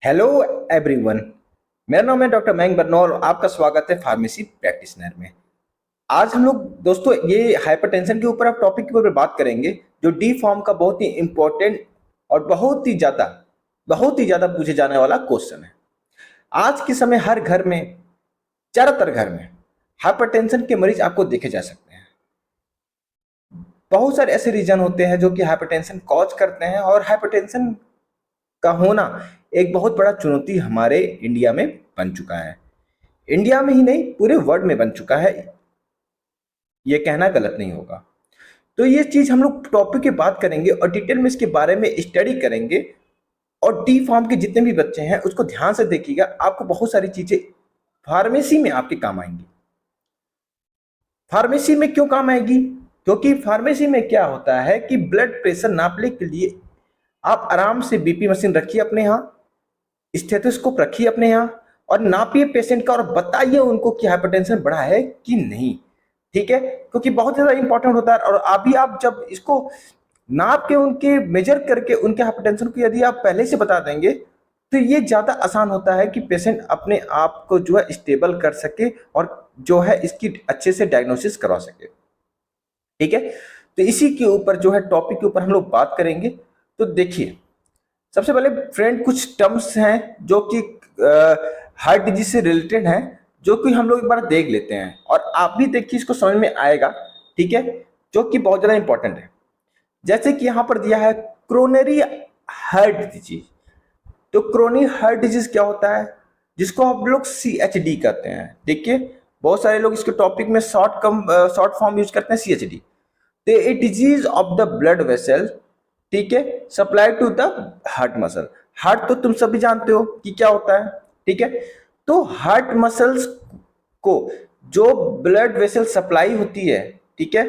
Hello everyone. मेरा नाम है डॉक्टर मयंक बरनौल और आपका स्वागत है फार्मेसी प्रैक्टिशनर में। आज हम लोग दोस्तों ये हाइपरटेंशन के ऊपर अब टॉपिक के ऊपर बात करेंगे, जो डी फॉर्म का बहुत ही इंपॉर्टेंट और बहुत ही ज्यादा पूछे जाने वाला क्वेश्चन है। आज के समय हर घर में, ज्यादातर घर में हाइपरटेंशन के मरीज आपको देखे जा सकते हैं। बहुत सारे ऐसे रीजन होते हैं जो कि हाइपरटेंशन कॉज करते हैं, और हाइपरटेंशन का होना एक बहुत बड़ा चुनौती हमारे इंडिया में बन चुका है। इंडिया में ही नहीं, पूरे वर्ल्ड में बन चुका है, ये कहना गलत नहीं होगा। तो ये चीज हम लोग टॉपिक की बात करेंगे और डिटेल में इसके बारे में स्टडी करेंगे। और डी फार्म के जितने भी बच्चे हैं उसको ध्यान से देखिएगा, आपको बहुत सारी चीजें फार्मेसी में आपके काम आएंगी। फार्मेसी में क्यों काम आएगी? क्योंकि फार्मेसी में क्या होता है कि ब्लड प्रेशर नापने के लिए आप आराम से बीपी मशीन रखिए अपने यहाँ, स्टेथोस्कोप रखिए अपने यहाँ और नापिए पेशेंट का और बताइए उनको कि हाइपरटेंशन बढ़ा है कि नहीं। ठीक है, क्योंकि बहुत ज़्यादा इंपॉर्टेंट होता है। और अभी आप जब इसको नाप के उनके मेजर करके उनके हाइपरटेंशन को यदि आप पहले से बता देंगे तो ये ज़्यादा आसान होता है कि पेशेंट अपने आप को जो है स्टेबल कर सके और जो है इसकी अच्छे से डायग्नोसिस करवा सके। ठीक है, तो इसी के ऊपर जो है टॉपिक के ऊपर हम लोग बात करेंगे। तो देखिए, सबसे पहले फ्रेंड कुछ टर्म्स हैं जो कि हार्ट डिजीज से रिलेटेड हैं, जो कि हम लोग एक बार देख लेते हैं और आप भी देखिए, इसको समझ में आएगा। ठीक है, जो कि बहुत ज़्यादा इंपॉर्टेंट है। जैसे कि यहाँ पर दिया है क्रोनरी हार्ट डिजीज। तो क्रोनिक हार्ट डिजीज क्या होता है, जिसको हम लोग CHD कहते हैं। देखिए, बहुत सारे लोग इसके टॉपिक में शॉर्ट फॉर्म यूज करते हैं CHD। तो a disease of the blood vessel, ठीक है, supply to the heart muscle. Heart तो तुम सभी जानते हो कि क्या होता है। ठीक है, तो हार्ट मसल्स को जो ब्लड वेसल सप्लाई होती है, ठीक है,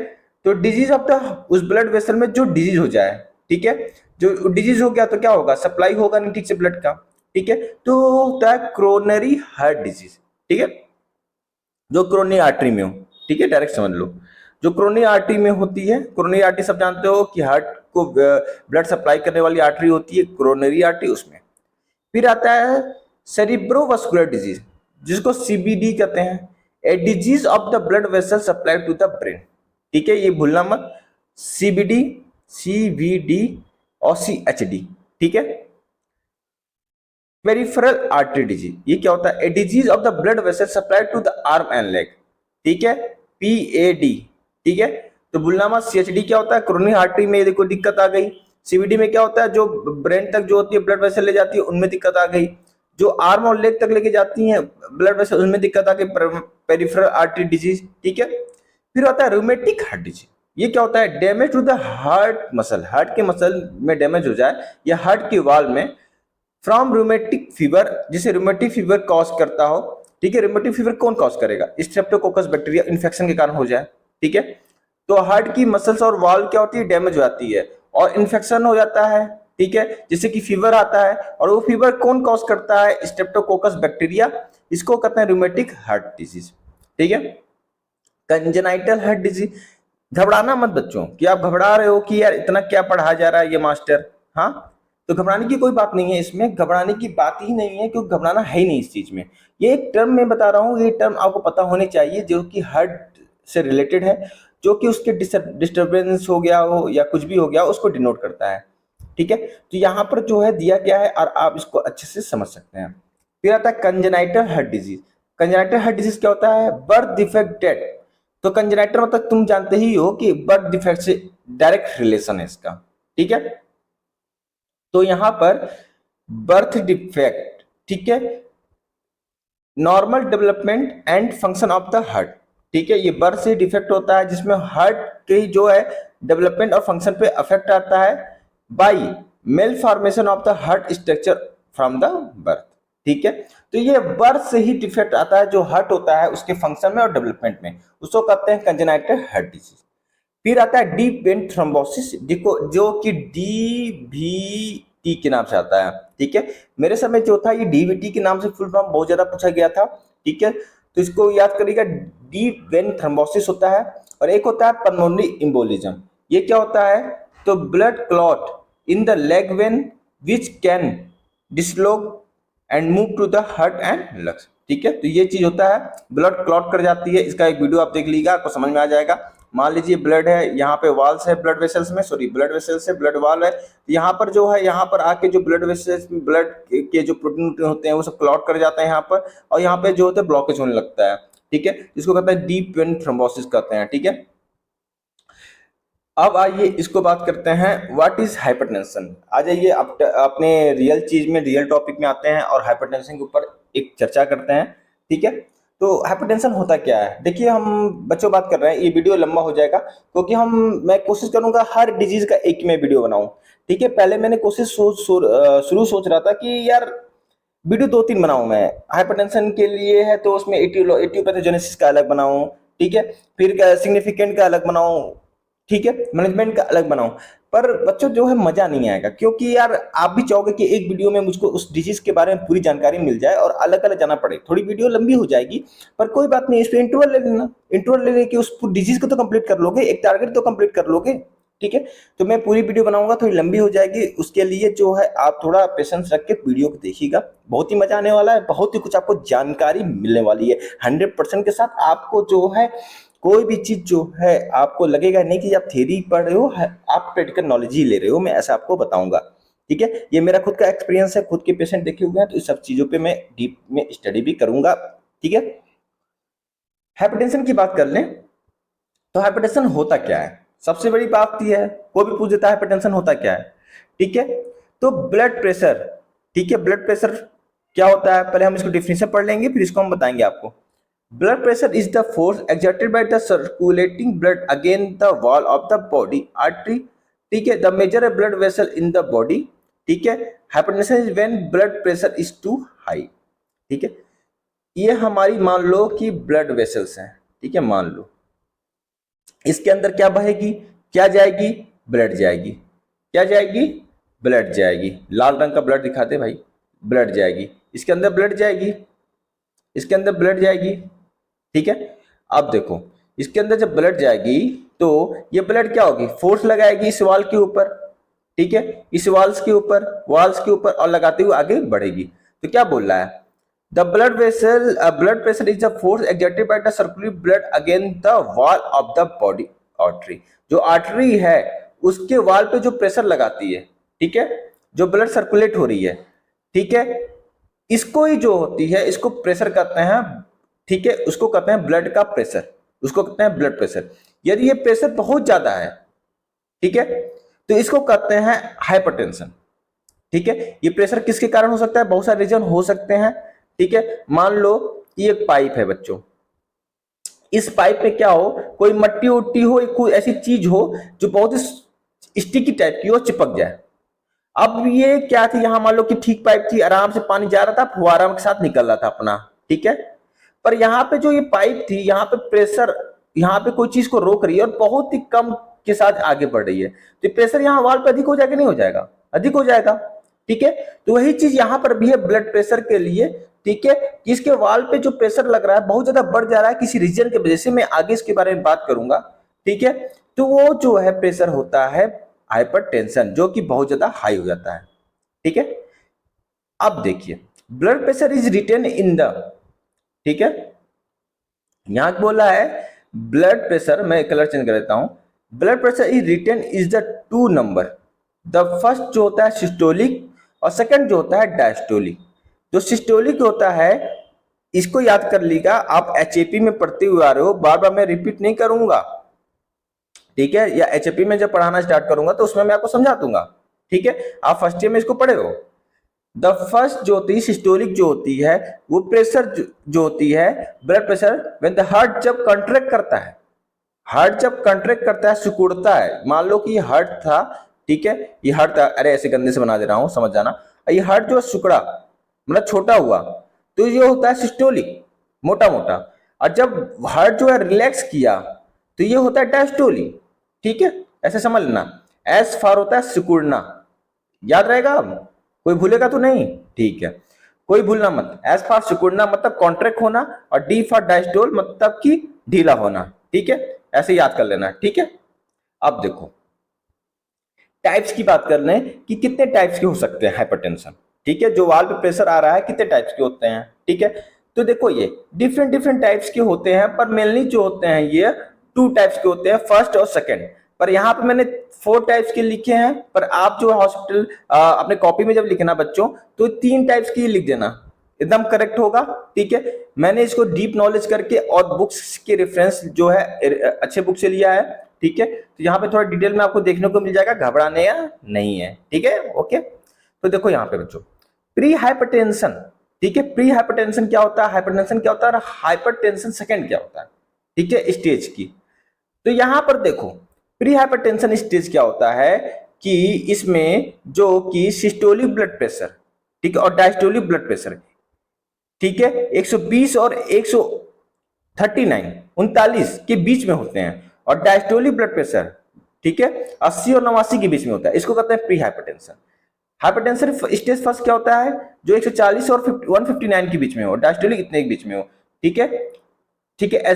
तो डिजीज ऑफ द उस ब्लड वेसल में जो डिजीज हो जाए, ठीक है, जो डिजीज हो गया तो क्या होगा, सप्लाई होगा नहीं ठीक से ब्लड का। ठीक है, तो होता है क्रोनरी हार्ट डिजीज। ठीक है, जो क्रोनी आर्टरी में हो, ठीक है, डायरेक्ट समझ लो। जो क्रोनी आर्टरी में होती है, क्रोनी आर्टरी सब जानते हो कि हार्ट को ब्लड सप्लाई करने वाली आर्टरी होती है क्रोनरी आर्टरी, उसमें। फिर आता है सेरिब्रोवास्कुलर डिजीज, जिसको CBD कहते हैं, a disease of the blood vessel supply to the brain. ठीक है, ये भूलना मत, CBD, CVD और CHD। ठीक है, पेरिफेरल आर्टरी डिजीज, ये क्या होता है, a disease of the blood vessel supply to the arm and leg. ठीक है, PAD। ठीक है, तो भूलना मत, CHD क्या होता है, क्रोनिक आर्टरी में देखो दिक्कत आ गई। CVD में क्या होता है, जो ब्रेन तक जो होती है ब्लड वेसल ले जाती है, उनमें दिक्कत आ गई। जो आर्म और लेग तक लेके जाती है ब्लड वेसल, उनमें दिक्कत आ गई, पेरिफेरल आर्टरी डिजीज। ठीक है, फिर होता है रूमेटिक हार्ट डिजीज। ये क्या होता है, damage to the heart muscle, heart के मसल में डैमेज हो जाए या हार्ट के वाल में, फ्रॉम रूमेटिक फीवर, जिसे रूमेटिक फीवर कॉज करता हो। ठीक है, रूमेटिक फीवर कौन कॉज करेगा, स्ट्रेप्टोकोकस बैक्टीरिया इन्फेक्शन के कारण हो जाए। ठीक है, तो हार्ट की मसल्स और वाल क्या होती है, डैमेज हो जाती है और इन्फेक्शन हो जाता है। ठीक है, जिससे कि फीवर आता है, और वो फीवर कौन कॉज करता है, स्ट्रेप्टोकोकस बैक्टीरिया, इसको कहते हैं रूमेटिक हार्ट डिजीज। ठीक है, कंजेनाइटल हार्ट डिजीज, घबराना मत बच्चों कि आप घबरा रहे हो कि यार इतना क्या पढ़ाया जा रहा है ये मास्टर। हाँ, तो घबराने की कोई बात नहीं है, इसमें घबराने की बात ही नहीं है, क्योंकि घबराना है ही नहीं इस चीज में। ये एक टर्म मैं बता रहा हूँ, ये टर्म आपको पता होने चाहिए, जो कि हार्ट से रिलेटेड है, जो कि उसके डिस्टर्बेंस हो गया हो या कुछ भी हो गया उसको डिनोट करता है। ठीक है, तो यहाँ पर जो है दिया गया है और आप इसको अच्छे से समझ सकते हैं। फिर आता है congenital heart disease. Congenital heart disease क्या होता है, बर्थ डिफेक्ट डेथ। तो कंजेनाइटल मतलब तुम जानते ही हो कि बर्थ डिफेक्ट से डायरेक्ट रिलेशन है इसका। ठीक है, तो यहां पर बर्थ डिफेक्ट, ठीक है, normal development and function of the heart. ठीक है, ये बर्थ से डिफेक्ट होता है जिसमें हार्ट के जो है डेवलपमेंट और फंक्शन पे अफेक्ट आता है by malformation of the heart structure from the birth. ठीक है, तो ये बर्थ से ही डिफेक्ट आता है, जो हार्ट होता है उसके फंक्शन में और डेवलपमेंट में, उसको कहते हैं कंजेनाइटल हार्ट डिजीज। फिर आता है डीप वेन थ्रोम्बोसिस, जो कि DVT के नाम से आता है। ठीक है, मेरे समय जो था ये DVT के नाम से फुल फॉर्म बहुत ज्यादा पूछा गया था। ठीक है, तो इसको याद करिएगा, डीप वेन थ्रोम्बोसिस होता है। और एक होता है पल्मोनरी एम्बोलिज्म। ये क्या होता है, तो blood clot in the leg vein which can dislodge and move to the heart and lungs. ठीक है, तो ये चीज होता है, ब्लड क्लॉट कर जाती है। इसका एक वीडियो आप देख लीजिएगा, आपको समझ में आ जाएगा। मान लीजिए ब्लड है, यहाँ पे वॉल्स है ब्लड वेसल्स में, सॉरी ब्लड वेसल्स है, ब्लड वॉल है, यहाँ पर जो है, यहाँ पर आके जो ब्लड वेसल्स ब्लड के जो प्रोटीन होते हैं वो सब क्लॉट कर जाते हैं यहाँ पर, और यहाँ पे जो होता है ब्लॉकेज होने लगता है। ठीक है, जिसको कहते हैं डीप वेन थ्रोम्बोसिस कहते हैं। ठीक है, अब आइए इसको बात करते हैं, व्हाट इज हाइपरटेंशन। आ जाइए अपने रियल चीज में, रियल टॉपिक में आते हैं और हाइपरटेंशन के ऊपर एक चर्चा करते हैं। ठीक है, तो हाइपरटेंशन होता क्या है। देखिए, हम बच्चों बात कर रहे हैं, ये वीडियो लंबा हो जाएगा क्योंकि मैं कोशिश करूंगा हर डिजीज का एक में वीडियो बनाऊं। ठीक है, पहले मैंने कोशिश शुरू सोच रहा था कि यार वीडियो 2-3 बनाऊं मैं। हाइपरटेंशन के लिए है तो उसमें एटियोपैथोजेनेसिस का अलग बनाऊं, ठीक है, फिर सिग्निफिकेंट का अलग बनाऊं, ठीक है, मैनेजमेंट का अलग बनाऊं। पर बच्चों जो है मजा नहीं आएगा, क्योंकि यार आप भी चाहोगे कि एक वीडियो में मुझको उस डिजीज के बारे में पूरी जानकारी मिल जाए और अलग अलग जाना पड़े। थोड़ी वीडियो लंबी हो जाएगी, पर कोई बात नहीं, इस पे इंटरवल ले लेना। इंटरवल ले लेके उस डिजीज को तो कंप्लीट कर लोगे, एक टारगेट तो कंप्लीट कर लोगे। ठीक है, तो मैं पूरी वीडियो बनाऊंगा, थोड़ी लंबी हो जाएगी, उसके लिए जो है आप थोड़ा पेशेंस रख के वीडियो को देखिएगा। बहुत ही मजा आने वाला है, बहुत ही कुछ आपको जानकारी मिलने वाली है 100% के साथ। आपको जो है कोई भी चीज जो है आपको लगेगा नहीं कि आप थ्योरी पढ़ रहे हो, आप प्रैक्टिकल नॉलेज ही ले रहे हो, मैं ऐसा आपको बताऊंगा। ठीक है, ये मेरा खुद का एक्सपीरियंस है, खुद के पेशेंट देखे हुए हैं, तो इस सब चीजों पे मैं डीप में स्टडी भी करूंगा। ठीक है, हाइपरटेंशन की बात कर लें तो हाइपरटेंशन होता क्या है। सबसे बड़ी बात यह है, कोई भी पूछ देता है हाइपरटेंशन होता क्या है। ठीक है, तो ब्लड प्रेशर, ठीक है, ब्लड प्रेशर क्या होता है, पहले हम इसको डिफिनेशन पढ़ लेंगे, फिर इसको हम बताएंगे आपको। Blood pressure is the force exerted by the circulating blood against the wall of the body artery, ठीक है, the major blood vessel in the body। ठीक है, hypertension is when blood pressure is too high। ठीक है, ये हमारी मान लो कि ब्लड वेसल्स हैं। ठीक है, मान लो इसके अंदर क्या बहेगी, क्या जाएगी, ब्लड जाएगी, क्या जाएगी, ब्लड जाएगी। लाल रंग का ब्लड दिखाते भाई, ब्लड जाएगी, इसके अंदर ब्लड जाएगी, इसके अंदर ब्लड जाएगी। ठीक है, अब देखो इसके अंदर जब ब्लड जाएगी तो ये ब्लड क्या होगी, फोर्स लगाएगी इस वॉल के ऊपर। ठीक है, इस वॉल्स के ऊपर, वॉल्स के ऊपर, और लगाते हुए आगे बढ़ेगी। तो क्या बोल रहा है, the blood vessel blood pressure is the force exerted by the circulating blood against the wall of the body artery. जो आर्टरी है उसके वॉल पे जो प्रेशर लगाती है, ठीक है, जो ब्लड सर्कुलेट हो रही है, ठीक है, इसको ही जो होती है इसको प्रेशर कहते हैं। ठीक है, उसको कहते हैं ब्लड का प्रेशर, उसको कहते हैं ब्लड प्रेशर। यदि ये प्रेशर बहुत ज्यादा है, ठीक है, तो इसको कहते हैं हाइपरटेंशन। ठीक है, ये प्रेशर किसके कारण हो सकता है, बहुत सारे रीजन हो सकते हैं। ठीक है, मान लो ये एक पाइप है बच्चों, इस पाइप में क्या हो, कोई मट्टी उट्टी हो, कोई ऐसी चीज हो जो बहुत ही स्टिकी टाइप की हो, चिपक जाए। अब ये क्या थी, यहां मान लो कि ठीक पाइप थी, आराम से पानी जा रहा था, फुहारा के साथ निकल रहा था अपना। ठीक है, पर यहाँ पे जो ये पाइप थी, यहाँ पे प्रेशर, यहाँ पे कोई चीज को रोक रही है और बहुत ही कम के साथ आगे बढ़ रही है, तो प्रेशर यहाँ वॉल पे अधिक हो जाएगा, नहीं हो जाएगा, अधिक हो जाएगा। ठीक है, तो वही चीज यहाँ पर भी है ब्लड प्रेशर के लिए। ठीक है, इसके वॉल पे जो प्रेशर लग रहा है बहुत ज्यादा बढ़ जा रहा है किसी रीजन की वजह से, मैं आगे इसके बारे में बात करूंगा। ठीक है, तो वो जो है प्रेशर होता है हाइपरटेंशन, जो कि बहुत ज्यादा हाई हो जाता है। ठीक है, अब देखिए blood pressure is written in the, ठीक है, यहां बोला है ब्लड प्रेशर, मैं कलर चेंज कर देता हूं, blood pressure is written is the 2 number. The first जो होता है सिस्टोलिक और सेकंड जो होता है डायस्टोलिक। जो सिस्टोलिक होता है इसको याद कर लीजिएगा, आप एचएपी में पढ़ते हुए आ रहे हो, बार बार मैं रिपीट नहीं करूंगा। ठीक है, या एचएपी में जब पढ़ाना स्टार्ट करूंगा तो उसमें मैं आपको समझा दूंगा। ठीक है, आप फर्स्ट ईयर में इसको पढ़े हो। द फर्स्ट जो होती है सिस्टोलिक जो होती है, वो प्रेशर जो होती है blood pressure, when the heart जब कंट्रैक्ट करता है, हार्ट जब कंट्रैक्ट करता है, सिकुड़ता है। मान लो कि ये हार्ट था, ठीक है, ये हार्ट था, अरे ऐसे गंदे से बना दे रहा हूं, समझ जाना। ये हार्ट जो सिकुड़ा मतलब छोटा हुआ, तो ये होता है सिस्टोलिक, मोटा मोटा। और जब हार्ट जो है रिलैक्स किया तो ये होता है डायस्टोलिक। ठीक है, ऐसे समझ लेना, एस फॉर होता है सिकुड़ना, याद रहेगा, कोई भूलेगा तो नहीं। ठीक है, कोई भूलना मत, एस फॉर सिकुड़ना मतलब कॉन्ट्रैक्ट होना, और डी फॉर डायस्टोल मतलब कि ढीला होना। ठीक है, ऐसे याद कर लेना। ठीक है, अब देखो टाइप्स की बात कर रहे हैं कि कितने टाइप्स के हो सकते हैं हाइपरटेंशन। ठीक है, जो वाल पे प्रेशर आ रहा है कितने टाइप्स के होते हैं, ठीक है। तो देखो ये डिफरेंट डिफरेंट टाइप्स के होते हैं, पर मेनली जो होते हैं ये 2 टाइप्स के होते हैं, फर्स्ट और सेकंड। पर यहाँ पे मैंने 4 टाइप्स के लिखे हैं, पर आप जो हॉस्पिटल अपने कॉपी में जब लिखना बच्चों तो 3 टाइप्स की लिख देना, एकदम करेक्ट होगा, ठीक है। मैंने इसको डीप नॉलेज करके और बुक्स के रेफरेंस जो है अच्छे बुक से लिया है, ठीक है। तो यहाँ पे थोड़ा डिटेल में आपको देखने को मिल जाएगा, घबराने या नहीं है, ठीक है, ओके। तो देखो यहाँ पे बच्चों प्री हाइपरटेंशन, ठीक है। प्री हाइपरटेंशन क्या होता है, हाइपरटेंशन क्या होता है और हाइपरटेंशन सेकंड क्या होता है, ठीक है, स्टेज की। तो यहां पर देखो प्री हाइपरटेंशन स्टेज क्या होता है कि इसमें जो कि सिस्टोलिक ब्लड प्रेशर, ठीक है, और डायस्टोलिक ब्लड प्रेशर, ठीक है, 120 और 139 39 के बीच में होते हैं, और डायस्टोलिक ब्लड प्रेशर, ठीक है, 80 और 89 के बीच में होता है, इसको कहते हैं pre hypertension. Hypertension stage first क्या होता है, जो 140 और 159 के बीच में हो, डायस्टोलिक इतने के बीच में हो, ठीक है, ठीक है।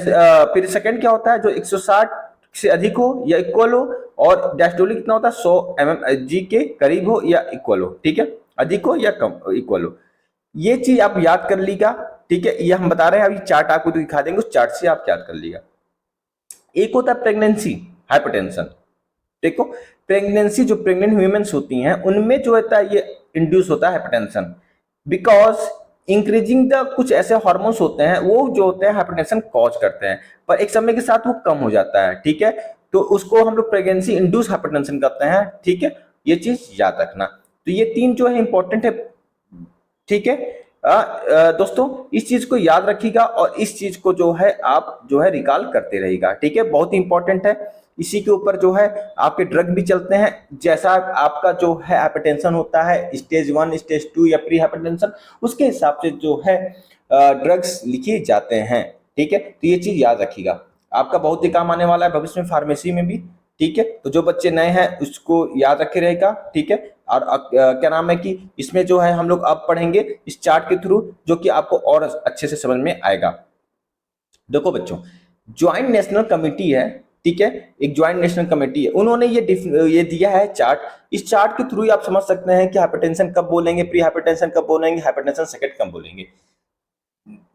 फिर सेकंड क्या होता है, जो 160 से अधिक हो या इक्वल हो, और डायस्टोलिक कितना होता है 100 mmHg के करीब हो या इक्वल हो, ठीक है, अधिक हो या कम इक्वल हो। ये चीज आप याद कर लीजिएगा, ठीक है, ये हम बता रहे हैं, अभी चार्ट आपको दिखा देंगे, उस चार्ट से आप याद कर लीजिएगा। एक होता है प्रेगनेंसी हाइपरटेंशन, देखो प्रेगनेंसी जो प्रेग्नेंट ह्यूमन्स होती हैं उनमें जो होता है ये इंड्यूस होता है हाइपरटेंशन, बिकॉज इंक्रीजिंग द कुछ ऐसे हार्मोन्स होते हैं वो जो होते हैं हाइपरटेंशन कॉज करते हैं, पर एक समय के साथ वो कम हो जाता है, ठीक है। तो उसको हम लोग प्रेगनेंसी इंड्यूस हाइपरटेंशन कहते हैं, ठीक है, ये चीज याद रखना। तो ये 3 जो है इंपॉर्टेंट है, ठीक है। दोस्तों इस चीज को याद रखिएगा और इस चीज को जो है आप जो है रिकॉल करते रहिएगा, ठीक है, बहुत ही इंपॉर्टेंट है। इसी के ऊपर जो है आपके ड्रग भी चलते हैं, जैसा आपका जो है हाइपरटेंशन होता है स्टेज 1 स्टेज 2 या प्री हाइपरटेंशन, उसके हिसाब से जो है ड्रग्स लिखे जाते हैं, ठीक है। तो ये चीज याद रखिएगा, आपका बहुत ही काम आने वाला है भविष्य में फार्मेसी में भी, ठीक है। तो जो बच्चे नए हैं उसको याद रखे रहेगा, ठीक है। और क्या नाम है कि इसमें जो है हम लोग अब पढ़ेंगे इस चार्ट के थ्रू, जो कि आपको और अच्छे से समझ में आएगा। देखो बच्चों ज्वाइंट नेशनल कमेटी है, ठीक है, एक ज्वाइंट नेशनल कमेटी है, उन्होंने ये दिया है चार्ट। इस चार्ट के थ्रू ही आप समझ सकते हैं कि हाइपरटेंशन कब बोलेंगे, प्री हाइपरटेंशन कब बोलेंगे, हाइपरटेंशन सेकंड कब बोलेंगे।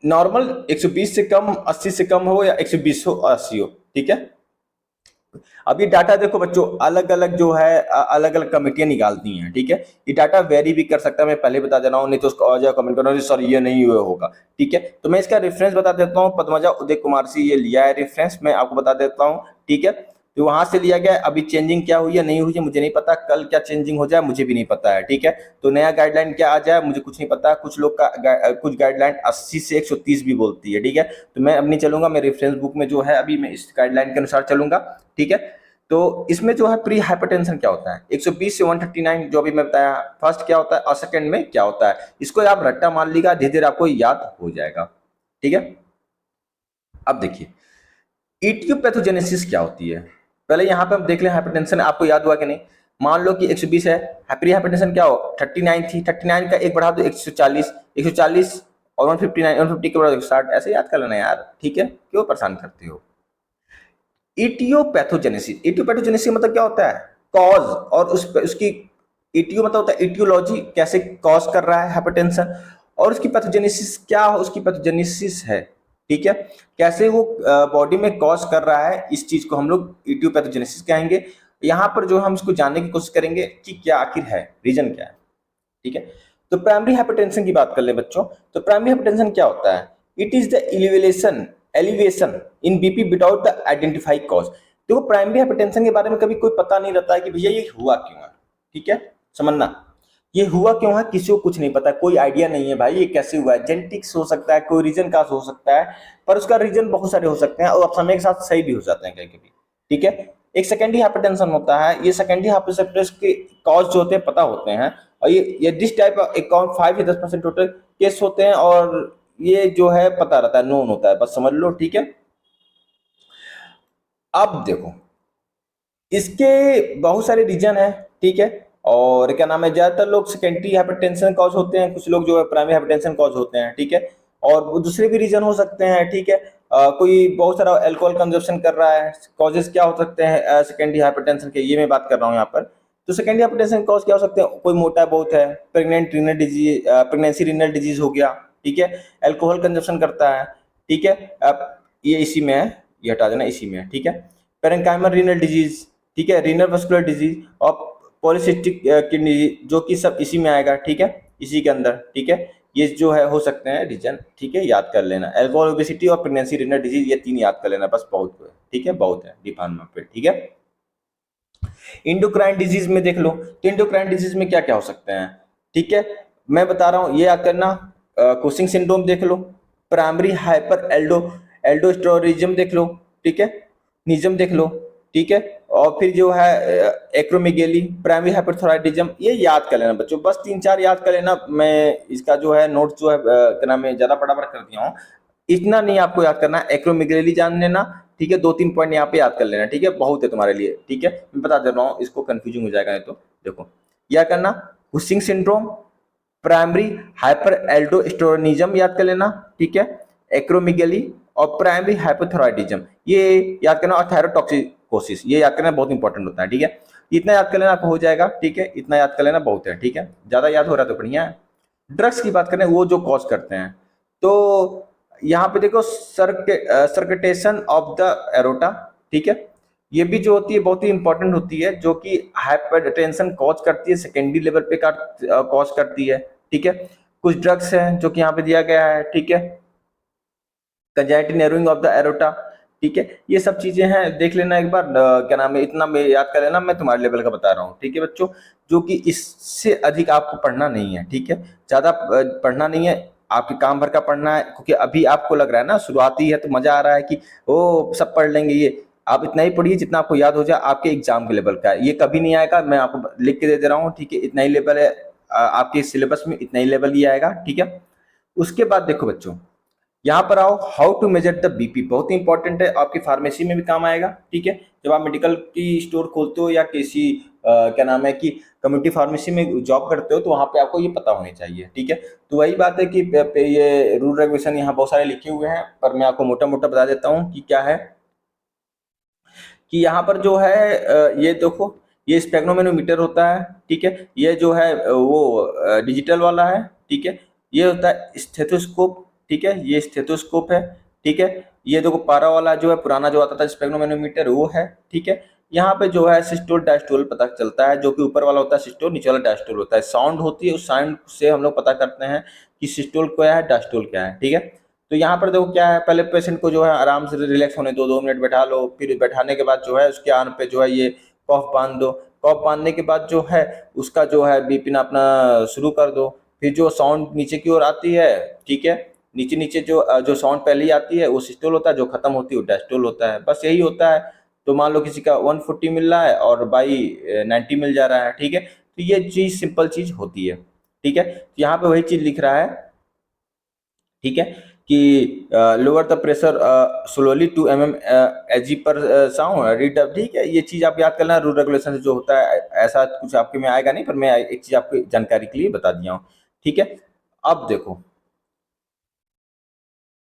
नॉर्मल 120 से कम, 80 से कम हो या 120 हो 80 हो, ठीक है। अब ये डाटा देखो बच्चों अलग अलग जो है अलग अलग कमेटियां निकालती हैं, ठीक है। ये डाटा वेरी भी कर सकता है, मैं पहले बता दे रहा हूँ, नहीं तो उसको आ जाओ कमेंट करो सर ये नहीं हुआ होगा, ठीक है। तो मैं इसका रेफरेंस बता देता हूँ, पद्मजा उदय कुमार से ये लिया है रेफरेंस, मैं आपको बता देता हूँ, ठीक है। तो वहां से लिया गया, अभी चेंजिंग क्या हुई है नहीं हुई है मुझे नहीं पता, कल क्या चेंजिंग हो जाए मुझे भी नहीं पता है, ठीक है। तो नया गाइडलाइन क्या आ जाए मुझे कुछ नहीं पता, कुछ लोग का कुछ गाइडलाइन 80 से 130 भी बोलती है, ठीक है। तो मैं अब नहीं चलूंगा, मैं रेफरेंस बुक में जो है अभी मैं इस गाइडलाइन के अनुसार चलूंगा, ठीक है। तो इसमें जो है प्री हाइपरटेंशन क्या होता है, 120 से 139 जो अभी मैं बताया, फर्स्ट क्या होता है और सेकंड में क्या होता है, इसको आप रट्टा मान लीजिएगा, धीरे धीरे आपको याद हो जाएगा, ठीक है। अब देखिए इटियोपैथोजेनेसिस क्या होती है, पहले यहाँ पे हम देख लें हाइपरटेंशन आपको याद हुआ कि नहीं। मान लो कि 120 है, प्री हाइपरटेंशन क्या हो 39 थी, 39 का एक बढ़ा दो 140, 140 और 159, 150 के बाद 160, ऐसे याद कर लेना यार, ठीक है, क्यों परेशान करते हो। इटियोपैथोजेनेसिस, इटियोपैथोजेनेसिस मतलब क्या होता है कॉज, और उसकी इटियो मतलब होता है इटियोलॉजी, कैसे कॉज कर रहा है हाइपरटेंशन, और उसकी पैथोजेनेसिस क्या हो, उसकी पैथोजेनेसिस है, ठीक है, कैसे वो बॉडी में कॉज कर रहा है, इस चीज को हम लोग इटियोपैथोजेनेसिस कहेंगे। यहाँ पर जो हम इसको जानने की कोशिश करेंगे कि क्या आखिर है, रीजन क्या है, ठीक है। तो प्राइमरी हाइपरटेंशन की बात कर ले बच्चों, तो प्राइमरी हाइपरटेंशन क्या होता है, it is the elevation in BP without the identify cause. देखो प्राइमरी हाइपरटेंशन के बारे में कभी कोई पता नहीं रहता है कि भैया ये हुआ क्यों है, ठीक है, समझना ये हुआ क्यों है किसी को कुछ नहीं पता, कोई आइडिया नहीं है भाई ये कैसे हुआ है, जेनेटिक्स हो सकता है, कोई रीजन का हो सकता है, पर उसका रीजन बहुत सारे हो सकते हैं और अब समय के साथ सही भी हो जाते हैं कभी कभी, ठीक है। एक सेकेंडरी हाइपरटेंशन होता है, ये सेकेंडरी हाइपरटेंशन के कॉज जो होते हैं पता होते हैं, और ये दिस टाइप अकाउंट 5 या 10% टोटल केस होते हैं, और ये जो है पता रहता है, नोन होता है, बस समझ लो, ठीक है। अब देखो इसके बहुत सारे रीजन है, ठीक है, और क्या नाम है ज्यादातर लोग सेकेंडरी हाइपरटेंशन कॉज होते हैं, कुछ लोग जो है प्राइमरी हाइपरटेंशन कॉज होते हैं, ठीक है, और वो दूसरे भी रीजन हो सकते हैं, ठीक है। कोई बहुत सारा अल्कोहल कंजप्शन कर रहा है, कॉजेस क्या हो सकते हैं सेकेंडरी हाइपरटेंशन के, ये मैं बात कर रहा हूँ यहाँ पर। तो सेकेंडरी हाइपरटेंशन कॉज क्या हो सकते हैं, कोई मोटा बहुत है, प्रेगनेंसी रीनल डिजीज हो गया, ठीक है, अल्कोहल कंजप्शन करता है, ठीक है, अब ये इसी में है, ये हटा देना, इसी में है, ठीक है, पेरेंकाइमल रीनल डिजीज, ठीक है, रीनल वस्कुलर डिजीज और पॉलीसिस्टिक किडनी, जो कि सब इसी में आएगा, ठीक है, इसी के अंदर, ठीक है, ये जो है हो सकते हैं रीजन, ठीक है, याद कर लेना, अल्कोहल, ओबेसिटी और प्रेगनेंसी रीनल डिजीज, ये 3 याद कर लेना बस, बहुत है, ठीक है, बहुत है डिपार्टमेंट पे, ठीक है। इंडोक्राइन डिजीज में देख लो, तो इंडोक्राइन डिजीज में क्या क्या हो सकते हैं, ठीक है, मैं बता रहा हूं, ये याद करना, कुशिंग सिंड्रोम देख लो, प्राइमरी हाइपर एल्डोस्टेरोनिज्म देख लो, ठीक है, निज्म देख लो, ठीक है, और फिर जो है एक्रोमेगेली, प्राइमरी हाइपरथायराइडिज्म, ये याद कर लेना बच्चों, बस 3-4 याद कर लेना, मैं इसका जो है नोट जो है क्या नाम है ज्यादा बड़ा कर दिया हूँ, इतना नहीं आपको याद करना, एक्रोमेगेली जान लेना, ठीक है, 2-3 पॉइंट यहाँ पे याद कर लेना, ठीक है, बहुत है तुम्हारे लिए, ठीक है, मैं बता दे रहा हूँ, इसको कंफ्यूजिंग हो जाएगा नहीं तो, देखो याद करना, Cushing syndrome, primary hyper aldosteronism याद कर लेना, ठीक है, एक्रोमेगेली और प्राइमरी हाइपोथायराइडिज्म, ये याद करना, और थायरोटॉक्सिकोसिस, ये याद करना बहुत इंपॉर्टेंट होता है, ठीक है, इतना याद कर लेना आपको हो जाएगा, ठीक है, इतना याद कर लेना बहुत है, ठीक है, ज्यादा याद हो रहा है तो बढ़िया है। ड्रग्स की बात करें, वो जो कॉज करते हैं, तो यहाँ पे देखो सर्कटेशन ऑफ द एरोटा, ठीक है, ये भी जो होती है बहुत ही इंपॉर्टेंट होती है, जो कि हाइपरटेंशन कॉज करती है, सेकेंडरी लेवल पे कॉज करती है, ठीक है, कुछ ड्रग्स हैं जो कि यहाँ पे दिया गया है, ठीक है, कंजाइटी नैरोइंग ऑफ द एरोटा, ठीक है, ये सब चीजें हैं, देख लेना एक बार, क्या नाम है, इतना मैं याद कर लेना, मैं तुम्हारे लेवल का बता रहा हूँ, ठीक है बच्चों, जो कि इससे अधिक आपको पढ़ना नहीं है, ठीक है, ज्यादा पढ़ना नहीं है, आपके काम भर का पढ़ना है, क्योंकि अभी आपको लग रहा है ना शुरुआती है तो मजा आ रहा है कि ओ सब पढ़ लेंगे, ये आप इतना ही पढ़िए जितना आपको याद हो जाए, आपके एग्जाम के लेवल का है, ये कभी नहीं आएगा, मैं आपको लिख के दे दे रहा हूँ, ठीक है, इतना ही लेवल है, आपके सिलेबस में इतना ही लेवल ही आएगा, ठीक है। उसके बाद देखो बच्चों, यहाँ पर आओ, how to measure the BP, बहुत ही इंपॉर्टेंट है, आपकी फार्मेसी में भी काम आएगा, ठीक है, जब आप मेडिकल की स्टोर खोलते हो या किसी क्या नाम है कि कम्युनिटी फार्मेसी में जॉब करते हो, तो वहाँ पे आपको ये पता होनी चाहिए, ठीक है। तो वही बात है कि ये रूल रेगुलेशन यहाँ बहुत सारे लिखे हुए हैं, पर मैं आपको मोटा मोटा बता देता हूँ कि क्या है, कि यहाँ पर जो है ये देखो, ये स्पेग्नोमेनोमीटर होता है, ठीक है, ये जो है वो डिजिटल वाला है, ठीक है, ये होता है स्टेथोस्कोप, ठीक है, ये स्टेथोस्कोप है, ठीक है, ये देखो पारा वाला जो है पुराना जो आता था स्पेग्नोमेनोमीटर वो है, ठीक है। यहाँ पे जो है सिस्टोल डायस्टोल पता चलता है, जो कि ऊपर वाला होता है सिस्टोल, नीचे वाला डायस्टोल होता है, साउंड होती है, उस साउंड से हम लोग पता करते हैं कि सिस्टोल क्या है, डायस्टोल क्या है, ठीक है। तो यहाँ पर देखो क्या है, पहले पेशेंट को जो है आराम से रिलैक्स होने दो, 2 मिनट बैठा लो, फिर बैठाने के बाद जो है उसके आन पे जो है ये कॉफ बांध दो, कॉफ बांधने के बाद जो है उसका जो है बीपी नापना शुरू कर दो, फिर जो साउंड नीचे की ओर आती है, ठीक है, नीचे नीचे जो जो साउंड पहले ही आती है वो सिस्टोल होता है, जो खत्म होती है वो डायस्टोल होता है, बस यही होता है। तो मान लो किसी का 140 मिल रहा है और बाई 90 मिल जा रहा है, ठीक है, तो ये चीज सिंपल चीज होती है, ठीक है, तो यहाँ पे वही चीज लिख रहा है, ठीक है, कि lower the pressure slowly 2 mm एजी पर साउंड रीड, ठीक है, ये चीज आप याद करना, रूल रेगुलेशन से जो होता है, ऐसा कुछ आपके में आएगा नहीं, पर मैं एक चीज आपकी जानकारी के लिए बता दिया हूँ, ठीक है। अब देखो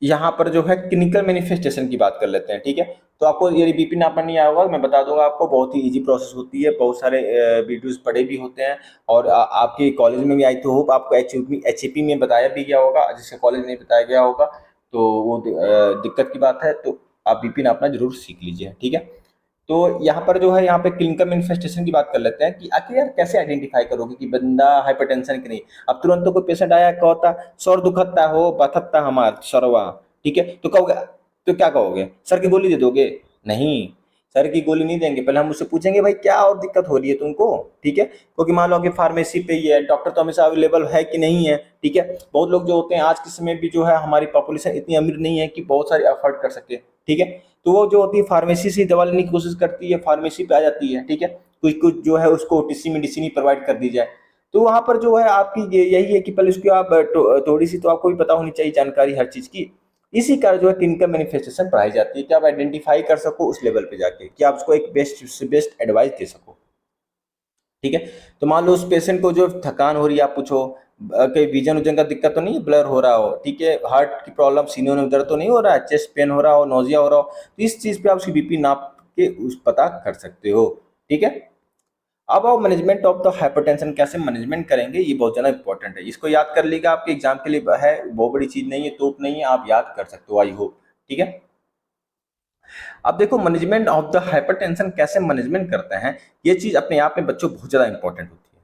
यहाँ पर जो है क्लिनिकल मैनिफेस्टेशन की बात कर लेते हैं, ठीक है, तो आपको ये बीपी नापा नहीं आया होगा, मैं बता दूंगा आपको, बहुत ही इजी प्रोसेस होती है, बहुत सारे वीडियोस पढ़े भी होते हैं, और आपके कॉलेज में भी आई तो होप आपको एचईपी में बताया भी गया होगा, जिसके कॉलेज में बताया गया होगा, तो वो दिक्कत की बात है, तो आप बीपी नापना जरूर सीख लीजिए, ठीक है। तो यहाँ पर जो है, यहाँ पे क्लिनिकल मैनिफेस्टेशन की बात कर लेते हैं, कि आखिर यार कैसे आइडेंटिफाई करोगे कि बंदा हाइपरटेंशन की नहीं। अब तुरंत तो कोई पेशेंट आया कहता सर दुखता हो बथता हमार सरवा, ठीक है, तो कहोगे, तो क्या कहोगे, सर की गोली दे दोगे, नहीं, सर की गोली नहीं देंगे, पहले हम उससे पूछेंगे भाई क्या और दिक्कत हो रही है तुमको, ठीक है, क्योंकि मान लो कि फार्मेसी पे ही है, डॉक्टर तो हमेशा अवेलेबल है कि नहीं है, ठीक है, बहुत लोग जो होते हैं आज के समय भी जो है, हमारी पॉपुलेशन इतनी अमीर नहीं है कि बहुत सारी अफोर्ड कर सके, ठीक है, तो वो जो होती है फार्मेसी से दवा लेने की कोशिश करती है, फार्मेसी पे आ जाती है, ठीक है, कुछ कुछ जो है उसको ओटीसी मेडिसिन ही प्रोवाइड कर दी जाए, तो वहां पर जो है आपकी यही है कि पहले उसकी आप थोड़ी सी तो आपको भी पता होनी चाहिए जानकारी हर चीज की, इसी का जो है क्लिनिकल मैनिफेस्टेशन पढ़ाई जाती है, कि आप आइडेंटिफाई कर सको उस लेवल पे जाके, कि आप उसको एक बेस्ट से बेस्ट एडवाइस दे सको, ठीक है। तो मान लो उस पेशेंट को जो थकान हो रही है, आप पूछो कहीं विजन उजन का दिक्कत तो नहीं है, ब्लर हो रहा हो, ठीक है, हार्ट की प्रॉब्लम, सीने में दर्द तो नहीं हो रहा है, चेस्ट पेन हो रहा हो, नोजिया हो रहा हो, तो इस चीज पे आप उसकी बीपी नाप के उस पता कर सकते हो, ठीक है। अब आओ मैनेजमेंट ऑफ द हाइपरटेंशन, कैसे मैनेजमेंट करेंगे, ये बहुत ज़्यादा इंपॉर्टेंट है, इसको याद कर लीजिएगा, आपके एग्जाम के लिए है, बहुत बड़ी चीज़ नहीं है, तोप नहीं है, आप याद कर सकते हो, आई होप। ठीक है, अब देखो मैनेजमेंट ऑफ द हाइपरटेंशन कैसे मैनेजमेंट करते हैं, ये चीज़ अपने आप में बच्चों बहुत ज़्यादा इंपॉर्टेंट होती है।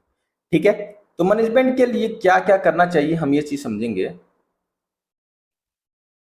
ठीक है, तो मैनेजमेंट के लिए क्या क्या करना चाहिए हम ये चीज़ समझेंगे।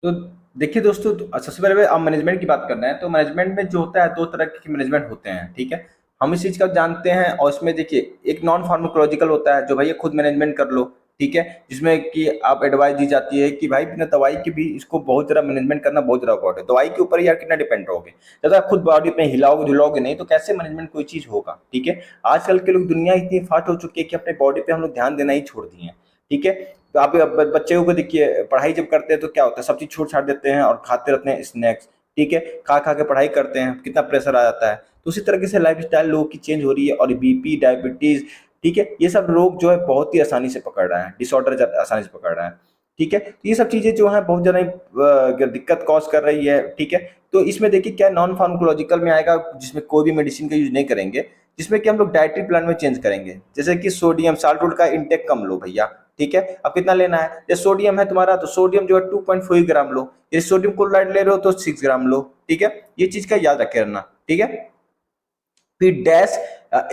तो देखिए दोस्तों, तो सबसे पहले आप मैनेजमेंट की बात कर रहे हैं, तो मैनेजमेंट में जो होता है दो तरह के मैनेजमेंट होते हैं। ठीक है, हम इस चीज़ का जानते हैं, और इसमें देखिए एक नॉन फार्माकोलॉजिकल होता है जो भैया खुद मैनेजमेंट कर लो। ठीक है, जिसमें कि आप एडवाइस दी जाती है कि भाई बिना दवाई के भी इसको बहुत ज़्यादा मैनेजमेंट करना बहुत ज़्यादा इम्पोर्टेंट है, दवाई के ऊपर यार कितना डिपेंड रहोगे, जब आप खुद बॉडी पे हिलाओगे झुलाओगे नहीं तो कैसे मैनेजमेंट कोई चीज़ होगा। ठीक है, आजकल के लोग, दुनिया इतनी फास्ट हो चुकी है कि अपने बॉडी पे हम लोग ध्यान देना ही छोड़ दिए हैं। ठीक है, तो आप बच्चे को देखिए, पढ़ाई जब करते हैं तो क्या होता है, सब चीज़ छोड़ छाड़ देते हैं और खाते रहते हैं स्नैक्स। ठीक है, खा खा के पढ़ाई करते हैं, कितना प्रेशर आ जाता है। तो उसी तरीके से लाइफ स्टाइल लोगों की चेंज हो रही है, और बीपी, डायबिटीज, ठीक है, ये सब रोग जो है बहुत ही आसानी से पकड़ रहा है, डिसऑर्डर आसानी से पकड़ रहा है। ठीक है, तो ये सब चीज़ें जो है बहुत ज़्यादा दिक्कत कॉज कर रही है। ठीक है, तो इसमें देखिए क्या नॉन फार्माकोलॉजिकल में आएगा, जिसमें कोई भी मेडिसिन का यूज नहीं करेंगे, जिसमें कि हम लोग डाइटरी प्लान में चेंज करेंगे, जैसे कि सोडियम साल्ट का इंटेक कम लो भैया। ठीक है, अब कितना लेना है, जैसे सोडियम है तुम्हारा, तो सोडियम जो है 2.4 ग्राम लो, यदि सोडियम क्लोराइड ले रहे हो तो 6 ग्राम लो। ठीक है, ये चीज का याद रखे रहना। ठीक है, फिर डैश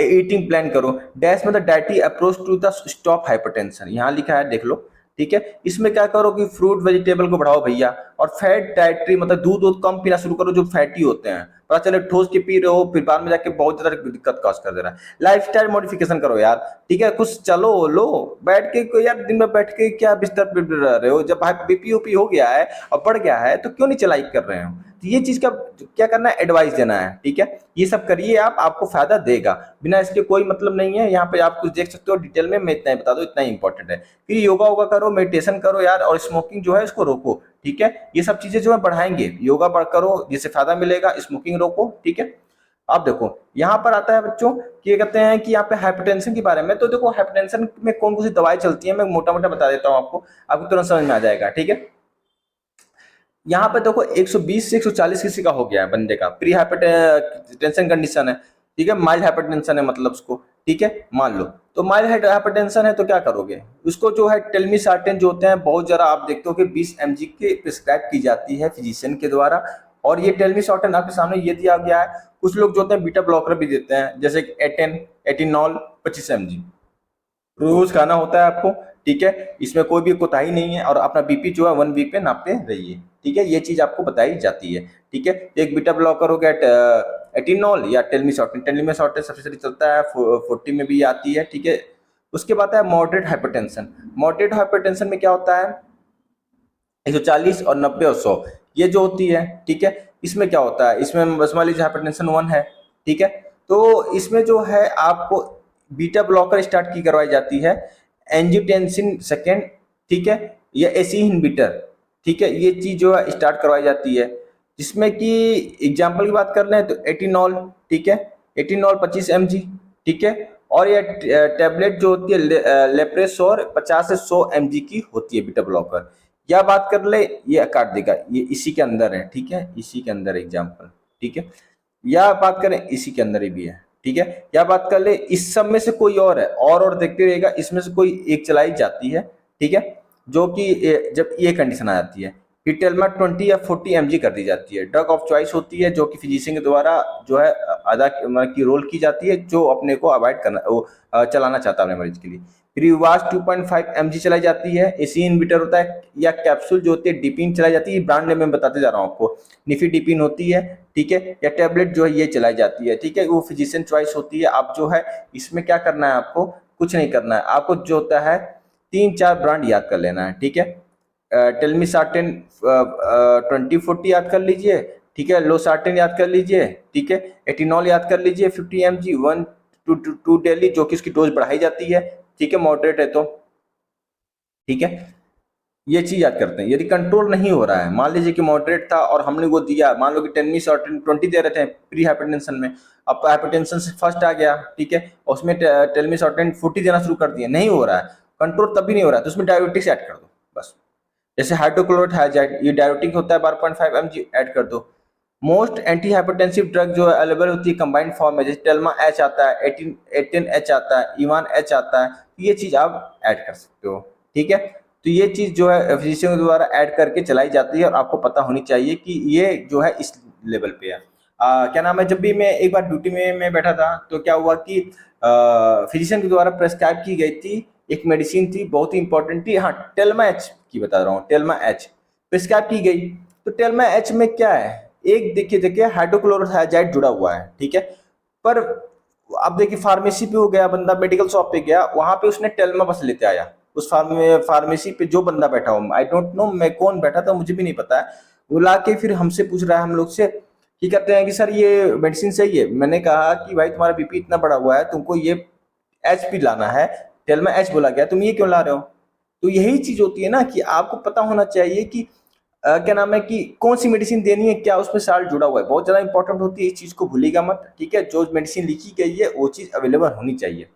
ईटिंग प्लान करो, डैश मतलब dietary approach to the stop hypertension, यहाँ लिखा है देख लो। ठीक है, इसमें क्या करो कि फ्रूट वेजिटेबल को बढ़ाओ भैया, और फैट डाइटरी मतलब दूध दूध कम पीना शुरू करो जो फैटी होते हैं, पता चले ठोस के पी रहे हो फिर बाद में जाके बहुत ज्यादा दिक्कत कॉज कर दे रहा है। लाइफ स्टाइल मॉडिफिकेशन करो यार। ठीक है, कुछ चलो लो, बैठ के कोई यार दिन में बैठ के क्या बिस्तर पे रह रहे हो, जब बीपी उपी हो गया है और बढ़ गया है तो क्यों नहीं चलाई कर रहे हो। तो ये चीज का क्या करना है, एडवाइस देना है। ठीक है, ये सब करिए आप, आपको फायदा देगा, बिना इसके कोई मतलब नहीं है। यहाँ पे आप कुछ देख सकते हो डिटेल में, मैं इतना ही बता दूं, इतना ही इंपॉर्टेंट है। फिर योगा वोगा करो, मेडिटेशन करो यार, और स्मोकिंग जो है इसको रोको। ठीक है, ये सब चीजें जो है बढ़ाएंगे, योगा करो जिससे फायदा मिलेगा, स्मोकिंग रोको। ठीक है, आप देखो यहाँ पर आता है बच्चों कि ये कहते हैं कि यहाँ पे हाइपरटेंशन के बारे में, तो देखो हाइपरटेंशन में कौन कौन सी दवाई चलती है, मैं मोटा मोटा बता देता हूँ आपको, आपको तुरंत समझ में आ जाएगा। ठीक है, यहाँ पे देखो 120 से 140 किसी का हो गया है बंदे का, प्री हाइपरटेंशन कंडीशन है। ठीक है, माइल्ड हाइपरटेंशन है मतलब उसको। ठीक है, मान लो तो माइल्ड हाइपरटेंशन है तो क्या करोगे, उसको जो है टेलमिसार्टेन जो होते हैं बहुत जरा, आप देखते हो कि 20 mg के प्रिस्क्राइब की जाती है फिजिशियन के द्वारा, और ये टेलमिसार्टेन आपके सामने ये दिया गया है। कुछ लोग जो होते हैं बीटा ब्लॉकर भी देते हैं, जैसे एटेनॉल 25 mg रोज खाना होता है आपको। ठीक है, इसमें कोई भी कोताही नहीं है, और अपना बीपी जो है 1 वीक पे नापते रहिए। ठीक है, ये चीज आपको बताई जाती है। ठीक है, एक बीटा ब्लॉकर हो गया एटिनॉल या टेलमिसॉर्टेन, टेलमिसॉर्टेन सबसे जल्दी चलता है, 40 में भी आती है। ठीक है, उसके बाद है मॉडरेट हाइपरटेंशन। मॉडरेट हाइपरटेंशन में क्या होता है, 140 और 90 और 100 ये जो होती है। ठीक है, इसमें क्या होता है, इसमें बस मान लीजिए हाइपरटेंशन 1 है। ठीक है, तो इसमें जो है आपको बीटा ब्लॉकर स्टार्ट की करवाई जाती है, एंजियोटेंसिन सेकेंड। ठीक है, या एसी इनहिबिटर। ठीक है, ये चीज जो है स्टार्ट करवाई जाती है, जिसमें कि एग्जाम्पल की बात कर रहे हैं तो एटिनॉल। ठीक है, एटिनॉल 25 mg। ठीक है, और ये टैबलेट जो होती है लेप्रेसोर 50 से 100 mg की होती है बीटा ब्लॉकर। या बात कर ले, ये काट देगा, ये इसी के अंदर है। ठीक है, इसी के अंदर एग्जाम्पल। ठीक है, या बात करें इसी के अंदर ही भी है। ठीक है, या बात कर ले इस सब में से कोई और है, और देखते रहेगा, इसमें से कोई एक चलाई जाती है। ठीक है, जो कि जब ये कंडीशन आ जाती है, फिर टेलमा 20 या 40 mg कर दी जाती है। ड्रग ऑफ चॉइस होती है जो कि फिजिशियन के द्वारा जो है अदा की रोल की जाती है, जो अपने को अवॉइड करना, वो चलाना चाहता है अपने मरीज के लिए। फिर युवास 2.5 mg चलाई जाती है, एसी इनहिबिटर होता है, या कैप्सूल जो होती है डिपिन चलाई जाती है, ब्रांड नेम मैं बताते जा रहा हूँ आपको, निफिडिपिन होती है। ठीक है, या टैबलेट जो है ये चलाई जाती है। ठीक है, वो फिजिशियन चॉइस होती है। आप जो है इसमें क्या करना है, आपको कुछ नहीं करना है, आपको जो होता है 3-4 ब्रांड याद कर लेना है। ठीक है, टेलमिसार्टेन 20-40 याद कर लीजिए। ठीक है, लोसार्टेन याद कर लीजिए। ठीक है, एटिनॉल याद कर लीजिए 50 mg 1 to 2 डेली, जो कि उसकी डोज बढ़ाई जाती है। ठीक है, मॉडरेट है तो। ठीक है, ये चीज याद करते हैं। यदि कंट्रोल नहीं हो रहा है, मान लीजिए कि मॉडरेट था और हमने वो दिया, मान लो कि 10 और 20 दे रहे थे प्री हाइपरटेंशन में, अब हाइपरटेंशन से फर्स्ट आ गया। ठीक है, और उसमें टेलमिस और 40 देना शुरू कर दिया, नहीं हो रहा है कंट्रोल, तब भी नहीं हो रहा है, तो उसमें डायबिटिक्स ऐड कर दो बस। जैसे हाइड्रोक्लोरोथियाजाइड, ये डायबिटिक होता है, 12.5 mg ऐड कर दो। मोस्ट एंटी हाइपरटेंसिव ड्रग जो है अवेलेबल होती है कंबाइंड फॉर्म में, जैसे टेल्मा एच आता है, 18 एच आता है, इवान एच आता है, ये चीज आप ऐड कर सकते हो। ठीक है, तो ये चीज जो है फिजिशियन के द्वारा ऐड करके चलाई जाती है और आपको पता होनी चाहिए कि ये जो है इस लेवल पे है। क्या नाम है, जब भी मैं एक बार ड्यूटी में मैं बैठा था तो क्या हुआ कि फिजिशियन के द्वारा प्रेस्क्राइब की गई थी एक मेडिसिन थी, बहुत ही इंपॉर्टेंट थी। हाँ, टेल्मा एच की बता रहा हूँ, टेल्मा एच प्रिस्क्राइब की गई। तो टेल्मा एच में क्या है, एक देखिए देखिए हाइड्रोक्लोरोथायजाइड जुड़ा हुआ है, ठीक है। पर अब देखिए फार्मेसी पे हो गया बंदा, मेडिकल शॉप पे गया, वहां पे उसने टेल्मा बस लेते आया। उस फार्मेसी पे जो बंदा बैठा हो, आई डोंट नो मैं कौन बैठा था, मुझे भी नहीं पता है, वो ला के फिर हमसे पूछ रहा है, हम लोग से कि कहते हैं कि सर ये मेडिसिन सही है। मैंने कहा कि भाई तुम्हारा बीपी इतना बढ़ा हुआ है, तुमको ये एच पी लाना है, टेल्मा एच बोला गया, तुम ये क्यों ला रहे हो। तो यही चीज होती है ना कि आपको पता होना चाहिए कि क्या नाम है कि कौन सी मेडिसिन देनी है, क्या उसमें साल्ट जुड़ा हुआ है, बहुत ज्यादा इंपॉर्टेंट होती है, इस चीज को भूलिएगा मत। ठीक है, जो मेडिसिन लिखी गई है वो चीज अवेलेबल होनी चाहिए।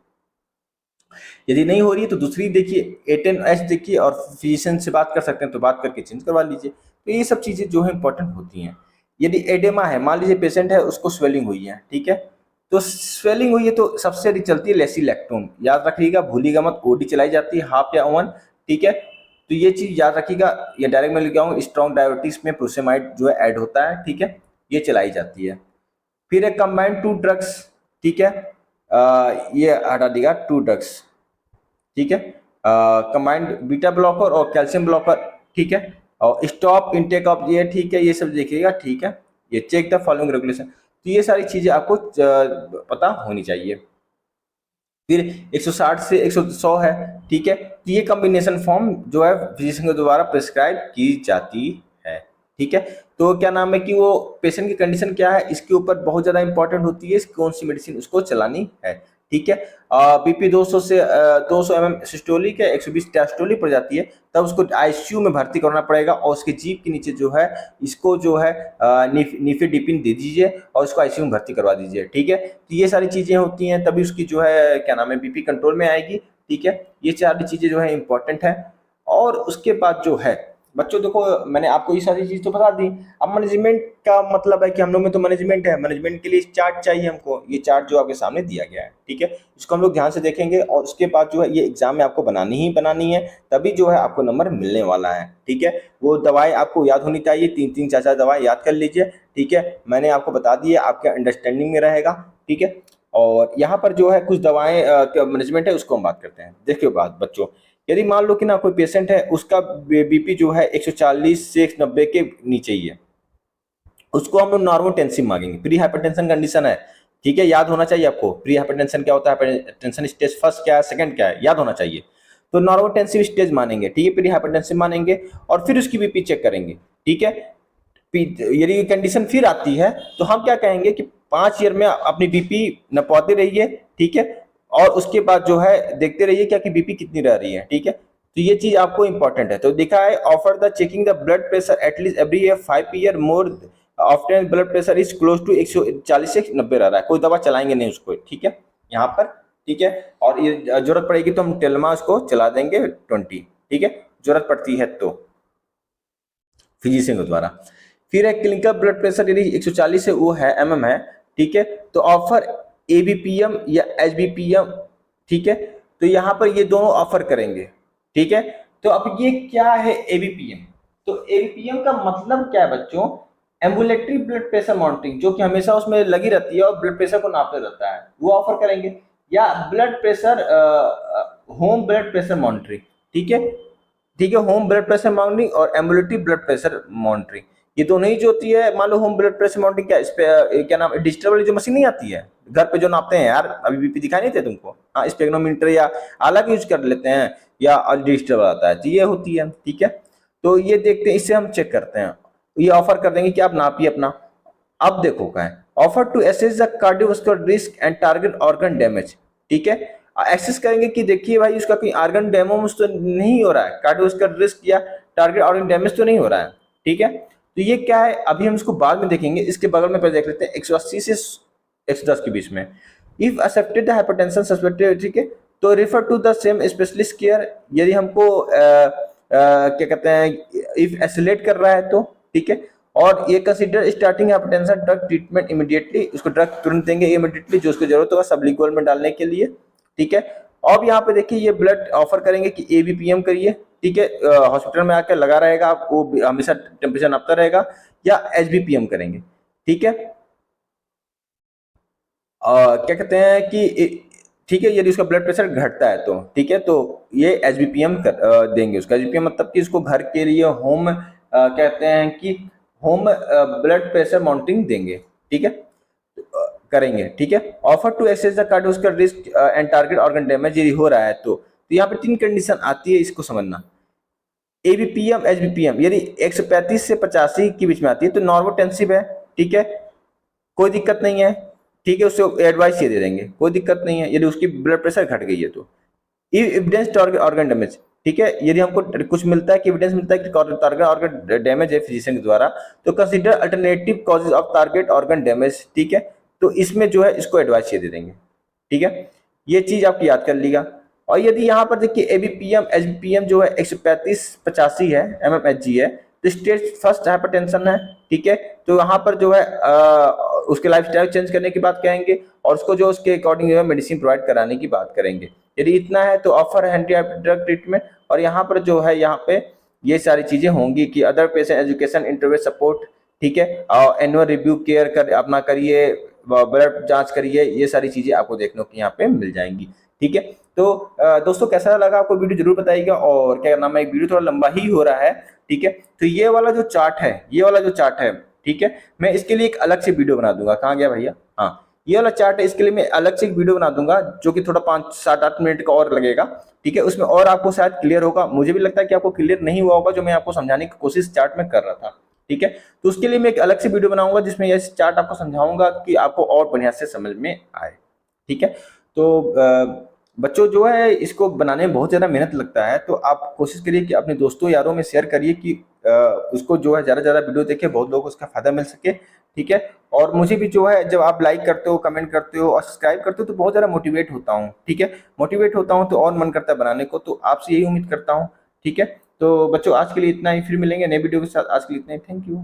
यदि नहीं हो रही है तो दूसरी देखिए, A10H देखिए, और फिजिशियन से बात कर सकते हैं तो बात करके चेंज करवा लीजिए। तो ये सब चीजें जो है इंपॉर्टेंट होती हैं। यदि एडेमा है, मान लीजिए पेशेंट है उसको स्वेलिंग हुई है, ठीक है, तो स्वेलिंग हुई है तो सबसे अधिक चलती है लेसिलैक्टोन, याद रखिएगा, भूलिएगा मत, ओडी चलाई जाती है हाफ या ओवन। ठीक है, तो ये चीज याद रखिएगा। ये डायरेक्ट मैं लिख आऊँ, स्ट्रॉन्ग डायबिटीज में प्रोसेमाइड जो है ऐड होता है, ठीक है, ये चलाई जाती है। फिर एक कंबाइंड टू ड्रग्स, ठीक है, ये हटा देगा, टू ड्रग्स, ठीक है, कंबाइंड बीटा ब्लॉकर और कैल्शियम ब्लॉकर, ठीक है, और स्टॉप इनटेक ऑफ ये, ठीक है, ये सब देखिएगा, ठीक है, ये चेक द फॉलोइंग रेगुलेशन। तो ये सारी चीजें आपको पता होनी चाहिए। फिर 160 से 100 है, ठीक है, तो ये कॉम्बिनेशन फॉर्म जो है फिजिशियन के द्वारा प्रिस्क्राइब की जाती है। ठीक है, तो क्या नाम है कि वो पेशेंट की कंडीशन क्या है, इसके ऊपर बहुत ज़्यादा इंपॉर्टेंट होती है कौन सी मेडिसिन उसको चलानी है। ठीक है, बीपी 200 से 200 mm सिस्टोलिक है, 120 डायस्टोलिक पड़ जाती है, तब उसको आईसीयू में भर्ती करना पड़ेगा, और उसके जीभ के नीचे जो है इसको जो है निफेडिपिन दे दीजिए और उसको आईसीयू में भर्ती करवा दीजिए। ठीक है, तो ये सारी चीज़ें होती हैं, तभी उसकी जो है क्या नाम है बीपी कंट्रोल में आएगी। ठीक है, ये सारी चीज़ें जो है इंपॉर्टेंट है। और उसके बाद जो है बच्चों, देखो मैंने आपको ये सारी चीज तो बता दी। अब मैनेजमेंट का मतलब है कि हम लोग में तो मैनेजमेंट है, मैनेजमेंट के लिए चार्ट चाहिए हमको, ये चार्ट जो आपके सामने दिया गया है, ठीक है, इसको हम लोग ध्यान से देखेंगे, और उसके बाद जो है ये एग्जाम में आपको बनानी ही बनानी है, तभी जो है आपको नंबर मिलने वाला है। ठीक है, वो दवाएं आपको याद होनी चाहिए, 3-3 4-4 दवाएं याद कर लीजिए। ठीक है, मैंने आपको बता दी है, आपके अंडरस्टैंडिंग में रहेगा। ठीक है, और यहाँ पर जो है कुछ दवाएं मैनेजमेंट है, उसको हम बात करते हैं। देखिए बात बच्चों, यदि मान लो कि ना कोई पेशेंट है, उसका बीपी जो है 140 से 190 के नीचे ही है, उसको हम लोग नॉर्मल टेंसिव मांगेंगे, प्री हाइपरटेंशन कंडीशन है। ठीक है, याद होना चाहिए आपको प्री हाइपरटेंशन क्या होता है, हाइपरटेंशन स्टेज फर्स्ट क्या है, सेकंड क्या है, याद होना चाहिए। तो नॉर्मल टेंसिव स्टेज मानेंगे, ठीक है, प्री हाइपरटेंसिव मानेंगे, और फिर उसकी बीपी चेक करेंगे। ठीक है, यदि कंडीशन फिर आती है तो हम क्या कहेंगे कि 5 ईयर में अपनी बीपी नपाते रहिए। ठीक है, और उसके बाद जो है देखते रहिए क्या कि बीपी कितनी रह रही है। ठीक है, तो ये चीज आपको इंपॉर्टेंट है। तो देखा है, offer the checking the blood pressure at least every 5 year more often blood pressure is close to 140 से 90 रह रहा है, कोई दवा चलाएंगे नहीं उसको। ठीक है, यहाँ पर, ठीक है, और ये जरूरत पड़ेगी तो हम टेल्मा उसको चला देंगे 20। ठीक है, जरूरत पड़ती है तो फिजिशियन के द्वारा। फिर एक क्लिनिकल ब्लड प्रेशर यदि 140 से वो है mm है, ठीक है, तो ऑफर ABPM या HBPM। ठीक है, तो यहाँ पर ये दोनों ऑफर करेंगे। ठीक है, तो अब ये क्या है ABPM, तो ABPM का मतलब क्या है बच्चों, एम्बुलेटरी ब्लड प्रेशर मॉनिटरिंग, जो कि हमेशा उसमें लगी रहती है और ब्लड प्रेशर को नापते रहता है, वो ऑफर करेंगे। या blood pressure home blood pressure monitoring. ठीक है, ठीक है, होम ब्लड प्रेशर मॉनिटरिंग और एम्बुलेटरी ब्लड प्रेशर मॉनिटरिंग, ये दोनों ही जो होती है। मान लो होम ब्लड प्रेशर मॉनिटरिंग क्या, इस पे क्या नाम, डिजिटल वाली जो मशीन नहीं आती है घर पे जो नापते हैं यार, अभी बीपी दिखाई नहीं थे तुमको, हाँ, स्पेग्नोमीटर या अलग यूज कर लेते हैं, या डिजिटल वाला आता है, तो ये होती है। ठीक है, तो ये देखते हैं, इससे हम चेक करते हैं, ये ऑफर कर देंगे कि आप नापिए अपना। अब देखो क्या है, offer to assess the cardiovascular risk and target organ damage. ठीक है, एक्सेस करेंगे कि देखिए भाई उसका कोई ऑर्गन डैमेज तो नहीं हो रहा है, कार्डियोवास्कुलर रिस्क या टारगेट ऑर्गन डैमेज तो नहीं हो रहा है। ठीक है, तो ये क्या है अभी हम इसको बाद में देखेंगे, इसके बगल में पहले देख लेते हैं 180 से 110 के बीच में। इफ एक्सेप्टेड हाइपरटेंशन सस्पेक्टेड, ठीक है, तो refer to the same specialist care. यदि हमको क्या कहते हैं, इफ एसिलेट कर रहा है तो, ठीक है, और ये consider starting hypertension drug treatment immediately, उसको ड्रग तुरंत देंगे इमीडिएटली जो उसको जरूरत होगा सबलिंगुअल में डालने के लिए, ठीक है। अब यहाँ पे देखिए ये ब्लड ऑफर करेंगे कि एबीपीएम करिए, ठीक है, हॉस्पिटल में आकर लगा रहेगा, वो हमेशा टेम्परेचर नापता रहेगा, या एचबीपीएम करेंगे, ठीक है। क्या कहते हैं कि ठीक है, यदि उसका ब्लड प्रेशर घटता है तो ठीक है, तो ये एचबीपीएम देंगे उसका। एचबीपीएम मतलब कि इसको घर के लिए होम कहते हैं कि होम ब्लड प्रेशर मॉनिटरिंग देंगे, ठीक है, करेंगे, ठीक है। Offer to access the card, उसका risk and target organ damage यदि हो रहा है तो यहाँ पे 3 कंडीशन आती है, इसको समझना। एबीपीएम एचबीपीएम यदि 135 से 85 के बीच में आती है तो नॉर्मोटेंसिव है, ठीक है, कोई दिक्कत नहीं है, ठीक है, उससे एडवाइस ये दे देंगे, कोई दिक्कत नहीं है यदि उसकी ब्लड प्रेशर घट गई है तो। एविडेंस टारगेट ऑर्गन डैमेज, ठीक है, यदि हमको कुछ मिलता है कि एविडेंस मिलता है कि टारगेट ऑर्गन डैमेज है फिजिशियन के द्वारा, तो consider alternative causes of target organ damage, ठीक है, तो इसमें जो है इसको एडवाइस ये दे देंगे, ठीक है, ये चीज आपकी याद कर लीजिएगा। और यदि यहाँ पर देखिए एबीपीएम एचबीपीएम जो है 135/85 है mmHg है, तो स्टेज फर्स्ट हाइपरटेंशन है, ठीक है, तो यहाँ पर जो है उसके लाइफस्टाइल चेंज करने की बात कहेंगे और उसको जो उसके अकॉर्डिंग जो है मेडिसिन प्रोवाइड कराने की बात करेंगे। यदि इतना है तो ऑफर एंटी ड्रग ट्रीटमेंट, और यहाँ पर जो है यहाँ पे ये सारी चीजें होंगी कि other patient education interview support, ठीक है, और एनुअल रिव्यू केयर कर अपना करिए, ब्लड जांच करिए, ये सारी चीजें आपको देखने को यहाँ पे मिल जाएंगी, ठीक है। तो दोस्तों कैसा लगा आपको वीडियो जरूर बताइएगा, और क्या नाम है, वीडियो थोड़ा लंबा ही हो रहा है, ठीक है। तो ये वाला जो चार्ट है, ये वाला जो चार्ट है, ठीक है, मैं इसके लिए एक अलग से वीडियो बना दूंगा। कहाँ गया भैया, हाँ, ये वाला चार्ट है, इसके लिए मैं अलग से एक वीडियो बना दूंगा जो कि थोड़ा 5-7-8 मिनट का और लगेगा, ठीक है, उसमें और आपको शायद क्लियर होगा। मुझे भी लगता है कि आपको क्लियर नहीं हुआ होगा जो मैं आपको समझाने की कोशिश चार्ट में कर रहा था, ठीक है। तो उसके लिए मैं एक अलग से वीडियो बनाऊंगा जिसमें ये चार्ट आपको समझाऊंगा कि आपको और बढ़िया से समझ में आए, ठीक है। तो बच्चों जो है इसको बनाने में बहुत ज़्यादा मेहनत लगता है, तो आप कोशिश करिए कि अपने दोस्तों यारों में शेयर करिए कि उसको जो है ज़्यादा से ज़्यादा वीडियो देखे, बहुत लोगों को उसका फायदा मिल सके, ठीक है। और मुझे भी जो है जब आप लाइक करते हो, कमेंट करते हो और सब्सक्राइब करते हो तो बहुत ज़्यादा मोटिवेट होता हूँ, ठीक है, मोटिवेट होता हूँ तो और मन करता है बनाने को, तो आपसे यही उम्मीद करता हूँ, ठीक है। तो बच्चों आज के लिए इतना ही, फिर मिलेंगे नए वीडियो के साथ, आज के लिए इतना ही, थैंक यू।